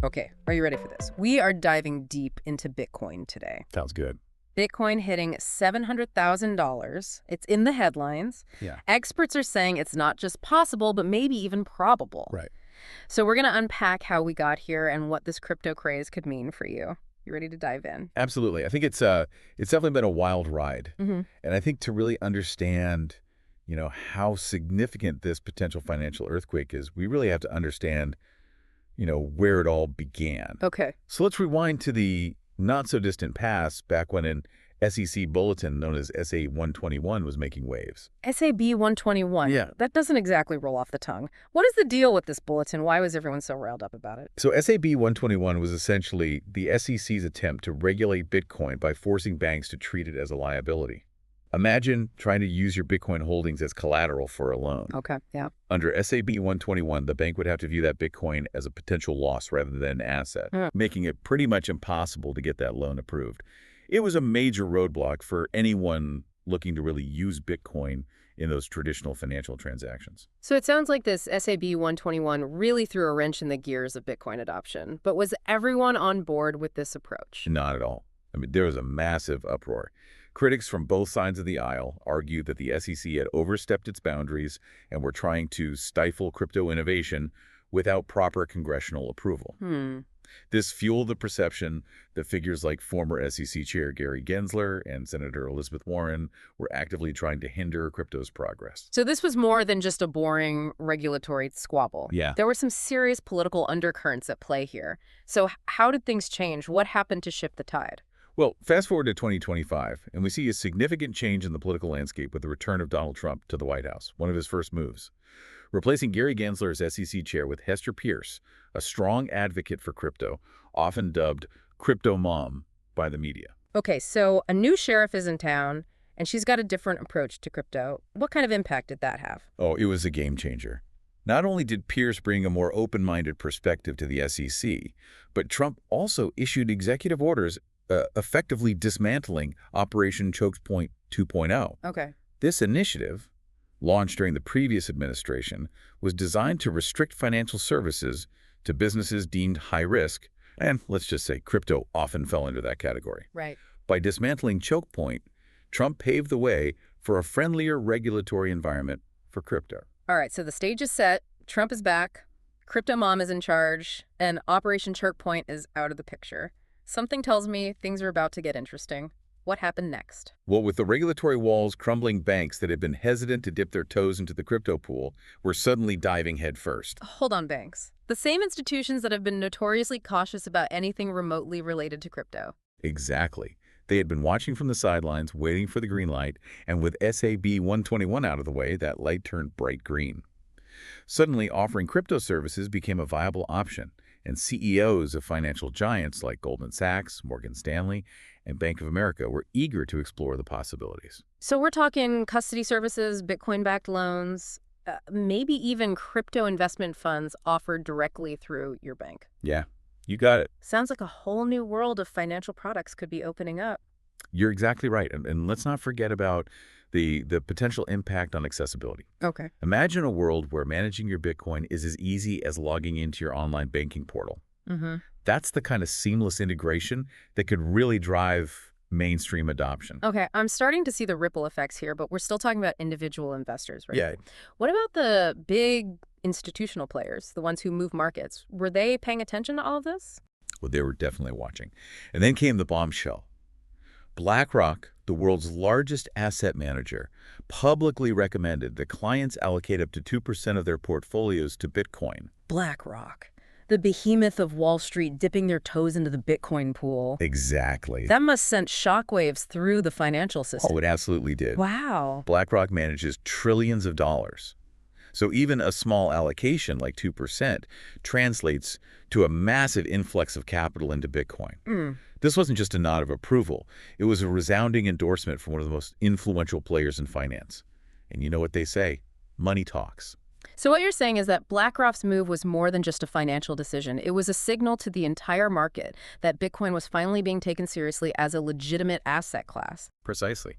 Okay, are you ready for this? We are diving deep into Bitcoin today. Sounds good. Bitcoin hitting $700,000. It's in the headlines. Yeah. Experts are saying it's not just possible, but maybe even probable. Right. So we're going to unpack how we got here and what this crypto craze could mean for you. You ready to dive in? Absolutely. I think it's definitely been a wild ride. Mm-hmm. And I think to really understand, how significant this potential financial earthquake is, we really have to understand, where it all began. Okay. So let's rewind to the not so distant past, back when an SEC bulletin known as SA 121 was making waves. SAB 121. Yeah. That doesn't exactly roll off the tongue. What is the deal with this bulletin? Why was everyone so riled up about it? So SAB 121 was essentially the SEC's attempt to regulate Bitcoin by forcing banks to treat it as a liability. Imagine trying to use your Bitcoin holdings as collateral for a loan. Okay, yeah. Under SAB 121, the bank would have to view that Bitcoin as a potential loss rather than an asset, making it pretty much impossible to get that loan approved. It was a major roadblock for anyone looking to really use Bitcoin in those traditional financial transactions. So it sounds like this SAB 121 really threw a wrench in the gears of Bitcoin adoption. But was everyone on board with this approach? Not at all. I mean, there was a massive uproar. Critics from both sides of the aisle argued that the SEC had overstepped its boundaries and were trying to stifle crypto innovation without proper congressional approval. This fueled the perception that figures like former SEC Chair Gary Gensler and Senator Elizabeth Warren were actively trying to hinder crypto's progress. So this was more than just a boring regulatory squabble. Yeah. There were some serious political undercurrents at play here. So how did things change? What happened to shift the tide? Well, fast forward to 2025, and we see a significant change in the political landscape with the return of Donald Trump to the White House, one of his first moves. Replacing Gary Gensler as SEC chair with Hester Pierce, a strong advocate for crypto, often dubbed Crypto Mom by the media. Okay, so a new sheriff is in town, and she's got a different approach to crypto. What kind of impact did that have? Oh, it was a game changer. Not only did Pierce bring a more open-minded perspective to the SEC, but Trump also issued executive orders effectively dismantling Operation Choke Point 2.0. Okay. This initiative, launched during the previous administration, was designed to restrict financial services to businesses deemed high risk, and let's just say crypto often fell into that category. Right. By dismantling Choke Point, Trump paved the way for a friendlier regulatory environment for crypto. All right, so the stage is set, Trump is back, Crypto Mom is in charge, and Operation Choke Point is out of the picture. Something tells me things are about to get interesting. What happened next? Well, with the regulatory walls crumbling, banks that had been hesitant to dip their toes into the crypto pool were suddenly diving headfirst. Hold on, banks. The same institutions that have been notoriously cautious about anything remotely related to crypto. Exactly. They had been watching from the sidelines, waiting for the green light, and with SAB 121 out of the way, that light turned bright green. Suddenly, offering crypto services became a viable option, and CEOs of financial giants like Goldman Sachs, Morgan Stanley, and Bank of America were eager to explore the possibilities. So we're talking custody services, Bitcoin-backed loans, maybe even crypto investment funds offered directly through your bank. Yeah, you got it. Sounds like a whole new world of financial products could be opening up. You're exactly right. And let's not forget about the potential impact on accessibility. Okay. Imagine a world where managing your Bitcoin is as easy as logging into your online banking portal. That's the kind of seamless integration that could really drive mainstream adoption. Okay, I'm starting to see the ripple effects here, but we're still talking about individual investors, right? Yeah. What about the big institutional players, the ones who move markets? Were they paying attention to all of this? Well, they were definitely watching. And then came the bombshell. BlackRock, the world's largest asset manager, publicly recommended that clients allocate up to 2% of their portfolios to Bitcoin. BlackRock, the behemoth of Wall Street dipping their toes into the Bitcoin pool. Exactly. That must send shockwaves through the financial system. Oh, it absolutely did. Wow. BlackRock manages trillions of dollars. So even a small allocation, like 2%, translates to a massive influx of capital into Bitcoin. This wasn't just a nod of approval. It was a resounding endorsement from one of the most influential players in finance. And you know what they say, money talks. So what you're saying is that BlackRock's move was more than just a financial decision. It was a signal to the entire market that Bitcoin was finally being taken seriously as a legitimate asset class. Precisely.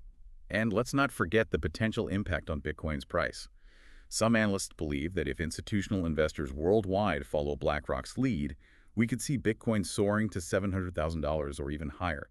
And let's not forget the potential impact on Bitcoin's price. Some analysts believe that if institutional investors worldwide follow BlackRock's lead, We could see Bitcoin soaring to $700,000 or even higher.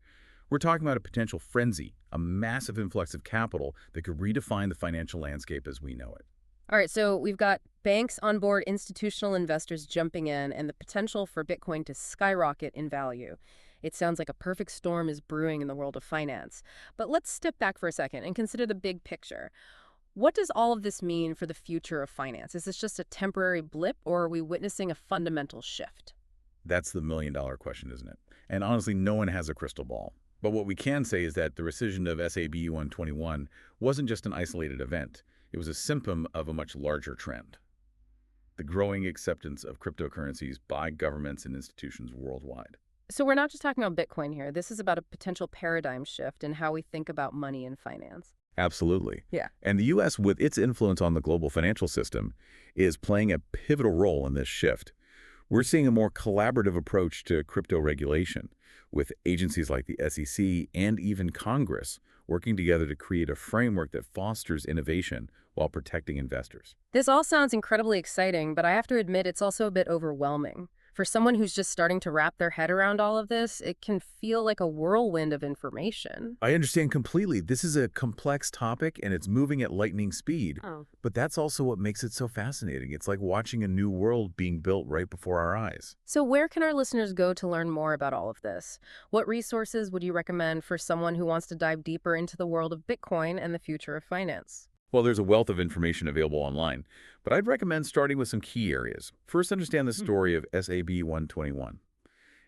We're talking about a potential frenzy, a massive influx of capital that could redefine the financial landscape as we know it. All right, so we've got banks on board, institutional investors jumping in, and the potential for Bitcoin to skyrocket in value. It sounds like a perfect storm is brewing in the world of finance. But let's step back for a second and consider the big picture. What does all of this mean for the future of finance? Is this just a temporary blip, or are we witnessing a fundamental shift? That's the million-dollar question, isn't it? And honestly, no one has a crystal ball. But what we can say is that the rescission of SAB 121 wasn't just an isolated event. It was a symptom of a much larger trend: the growing acceptance of cryptocurrencies by governments and institutions worldwide. So we're not just talking about Bitcoin here. This is about a potential paradigm shift in how we think about money and finance. Absolutely. Yeah. And the U.S., with its influence on the global financial system, is playing a pivotal role in this shift. We're seeing a more collaborative approach to crypto regulation, with agencies like the SEC and even Congress working together to create a framework that fosters innovation while protecting investors. This all sounds incredibly exciting, but I have to admit it's also a bit overwhelming. For someone who's just starting to wrap their head around all of this, it can feel like a whirlwind of information. I understand completely. This is a complex topic and it's moving at lightning speed. Oh. But that's also what makes it so fascinating. It's like watching a new world being built right before our eyes. So where can our listeners go to learn more about all of this? What resources would you recommend for someone who wants to dive deeper into the world of Bitcoin and the future of finance? Well, there's a wealth of information available online, but I'd recommend starting with some key areas. First, understand the story of SAB 121.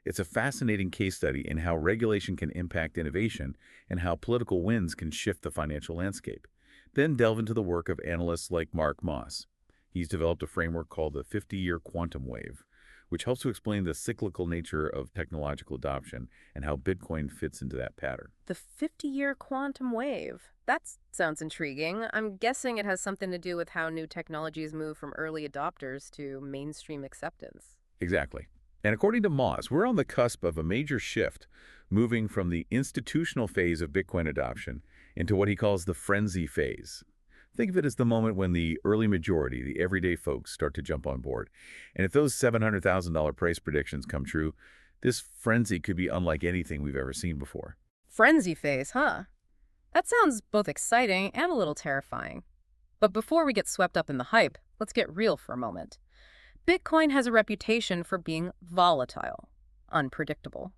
It's a fascinating case study in how regulation can impact innovation and how political winds can shift the financial landscape. Then delve into the work of analysts like Mark Moss. He's developed a framework called the 50-year quantum wave, which helps to explain the cyclical nature of technological adoption and how Bitcoin fits into that pattern. The 50-year quantum wave. That sounds intriguing. I'm guessing it has something to do with how new technologies move from early adopters to mainstream acceptance. Exactly. And according to Moss, we're on the cusp of a major shift, moving from the institutional phase of Bitcoin adoption into what he calls the frenzy phase. Think of it as the moment when the early majority, the everyday folks, start to jump on board. And if those $700,000 price predictions come true, this frenzy could be unlike anything we've ever seen before. Frenzy phase, huh? That sounds both exciting and a little terrifying. But before we get swept up in the hype, let's get real for a moment. Bitcoin has a reputation for being volatile, unpredictable.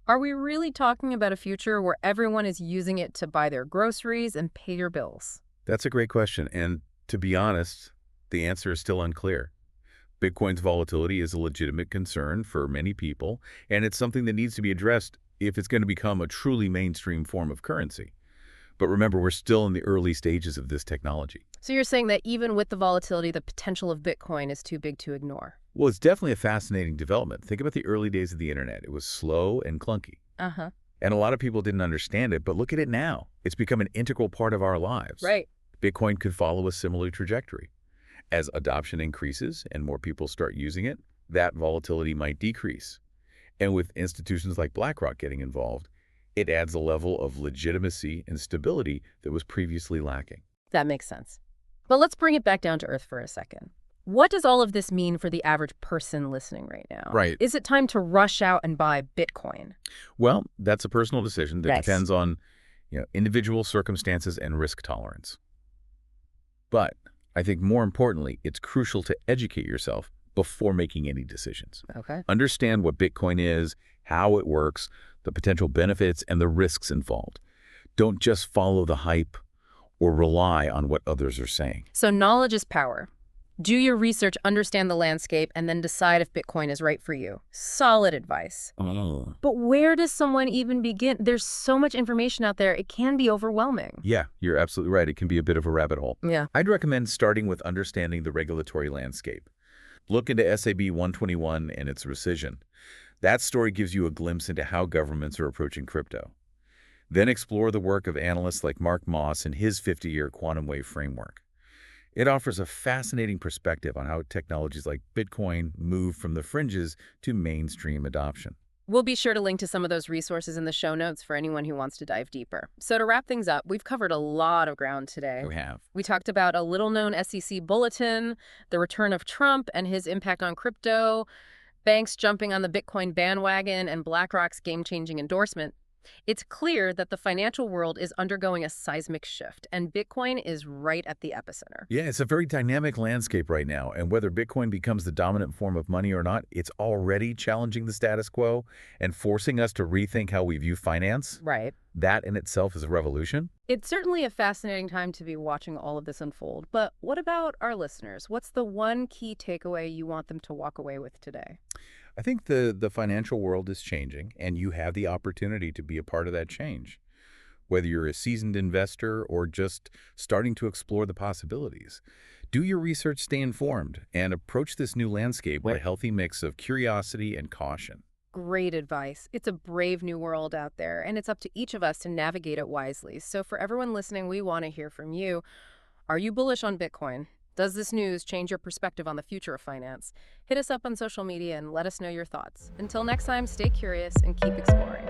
Are we really talking about a future where everyone is using it to buy their groceries and pay their bills? That's a great question, and to be honest, the answer is still unclear. Bitcoin's volatility is a legitimate concern for many people, and it's something that needs to be addressed if it's going to become a truly mainstream form of currency. But remember, we're still in the early stages of this technology. So you're saying that even with the volatility, the potential of Bitcoin is too big to ignore? Well, it's definitely a fascinating development. Think about the early days of the internet. It was slow and clunky. Uh-huh. And a lot of people didn't understand it, but look at it now. It's become an integral part of our lives. Right. Bitcoin could follow a similar trajectory. As adoption increases and more people start using it, that volatility might decrease. And with institutions like BlackRock getting involved, it adds a level of legitimacy and stability that was previously lacking. That makes sense. But let's bring it back down to earth for a second. What does all of this mean for the average person listening right now? Right. Is it time to rush out and buy Bitcoin? Well, that's a personal decision that Right. depends on individual circumstances and risk tolerance. But I think more importantly, it's crucial to educate yourself before making any decisions. Okay. Understand what Bitcoin is, how it works, the potential benefits, and the risks involved. Don't just follow the hype or rely on what others are saying. So knowledge is power. Do your research, understand the landscape, and then decide if Bitcoin is right for you. Solid advice. Oh. But where does someone even begin? There's so much information out there, it can be overwhelming. Yeah, you're absolutely right. It can be a bit of a rabbit hole. Yeah. I'd recommend starting with understanding the regulatory landscape. Look into SAB 121 and its rescission. That story gives you a glimpse into how governments are approaching crypto. Then explore the work of analysts like Mark Moss and his 50-year quantum wave framework. It offers a fascinating perspective on how technologies like Bitcoin move from the fringes to mainstream adoption. We'll be sure to link to some of those resources in the show notes for anyone who wants to dive deeper. So to wrap things up, we've covered a lot of ground today. We have. We talked about a little-known SEC bulletin, the return of Trump and his impact on crypto, banks jumping on the Bitcoin bandwagon, and BlackRock's game-changing endorsement, it's clear that the financial world is undergoing a seismic shift, and Bitcoin is right at the epicenter. Yeah, it's a very dynamic landscape right now, and whether Bitcoin becomes the dominant form of money or not, it's already challenging the status quo and forcing us to rethink how we view finance. Right. That in itself is a revolution. It's certainly a fascinating time to be watching all of this unfold, but what about our listeners? What's the one key takeaway you want them to walk away with today? I think the financial world is changing, and you have the opportunity to be a part of that change. Whether you're a seasoned investor or just starting to explore the possibilities. Do your research, stay informed, and approach this new landscape with a healthy mix of curiosity and caution. Great advice. It's a brave new world out there, and it's up to each of us to navigate it wisely. So for everyone listening, we want to hear from you. Are you bullish on Bitcoin? Does this news change your perspective on the future of finance? Hit us up on social media and let us know your thoughts. Until next time, stay curious and keep exploring.